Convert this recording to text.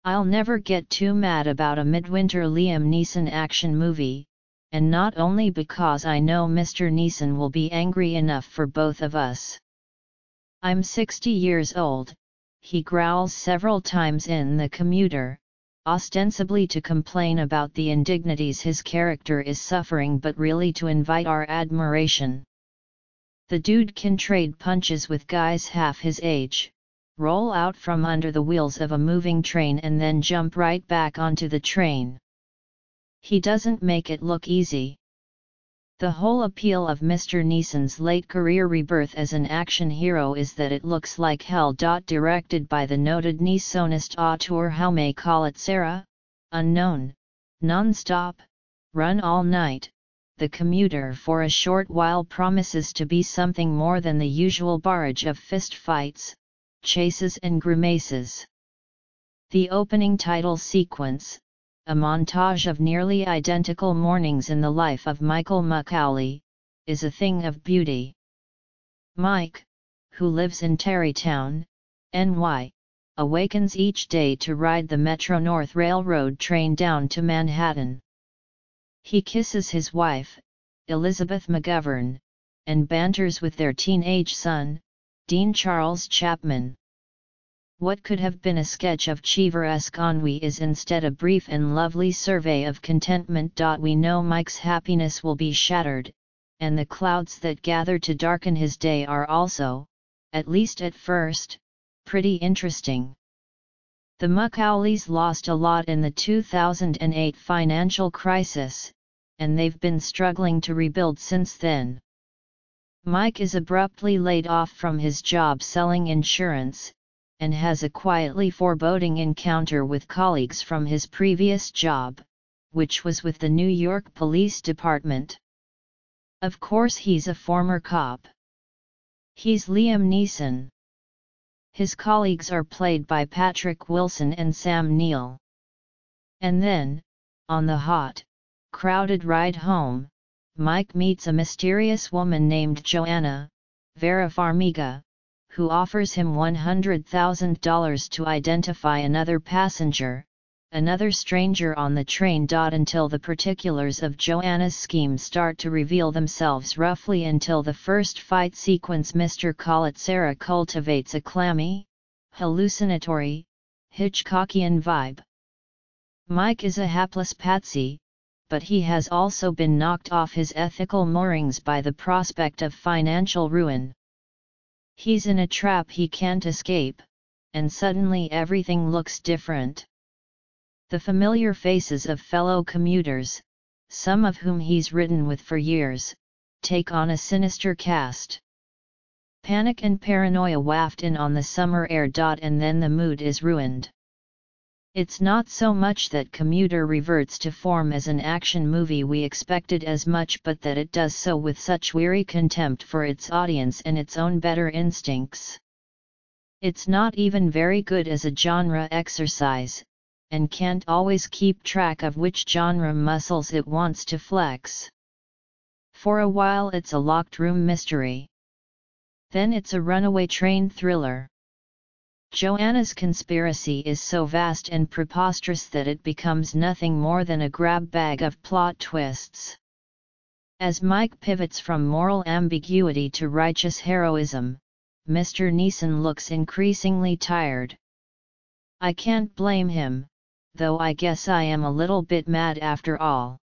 I'll never get too mad about a midwinter Liam Neeson action movie, and not only because I know Mr. Neeson will be angry enough for both of us. I'm 60 years old, he growls several times in the Commuter, ostensibly to complain about the indignities his character is suffering but really to invite our admiration. The dude can trade punches with guys half his age, roll out from under the wheels of a moving train and then jump right back onto the train. He doesn't make it look easy. The whole appeal of Mr. Neeson's late career rebirth as an action hero is that it looks like hell. Directed by the noted Neesonist auteur Jaume Collet-Serra, unknown, non-stop, run all night, the Commuter for a short while promises to be something more than the usual barrage of fist fights, chases and grimaces. The opening title sequence, a montage of nearly identical mornings in the life of Michael Macaulay, is a thing of beauty. Mike, who lives in Tarrytown, NY, awakens each day to ride the Metro-North Railroad train down to Manhattan. He kisses his wife, Elizabeth McGovern, and banters with their teenage son, Dean Charles Chapman. What could have been a sketch of Cheever-esque ennui is instead a brief and lovely survey of contentment. We know Mike's happiness will be shattered, and the clouds that gather to darken his day are also, at least at first, pretty interesting. The Macaulays lost a lot in the 2008 financial crisis, and they've been struggling to rebuild since then. Mike is abruptly laid off from his job selling insurance, and has a quietly foreboding encounter with colleagues from his previous job, which was with the New York Police Department. Of course he's a former cop. He's Liam Neeson. His colleagues are played by Patrick Wilson and Sam Neill. And then, on the hot, crowded ride home, Mike meets a mysterious woman named Joanna, Vera Farmiga, who offers him $100,000 to identify another passenger, another stranger on the train. Until the particulars of Joanna's scheme start to reveal themselves roughly until the first fight sequence, Mr. Collet-Serra cultivates a clammy, hallucinatory, Hitchcockian vibe. Mike is a hapless patsy, but he has also been knocked off his ethical moorings by the prospect of financial ruin. He's in a trap he can't escape, and suddenly everything looks different. The familiar faces of fellow commuters, some of whom he's ridden with for years, take on a sinister cast. Panic and paranoia waft in on the summer air. And then the mood is ruined. It's not so much that Commuter reverts to form as an action movie we expected as much, but that it does so with such weary contempt for its audience and its own better instincts. It's not even very good as a genre exercise, and can't always keep track of which genre muscles it wants to flex. For a while it's a locked room mystery. Then it's a runaway train thriller. Joanna's conspiracy is so vast and preposterous that it becomes nothing more than a grab bag of plot twists. As Mike pivots from moral ambiguity to righteous heroism, Mr. Neeson looks increasingly tired. I can't blame him, though I guess I am a little bit mad after all.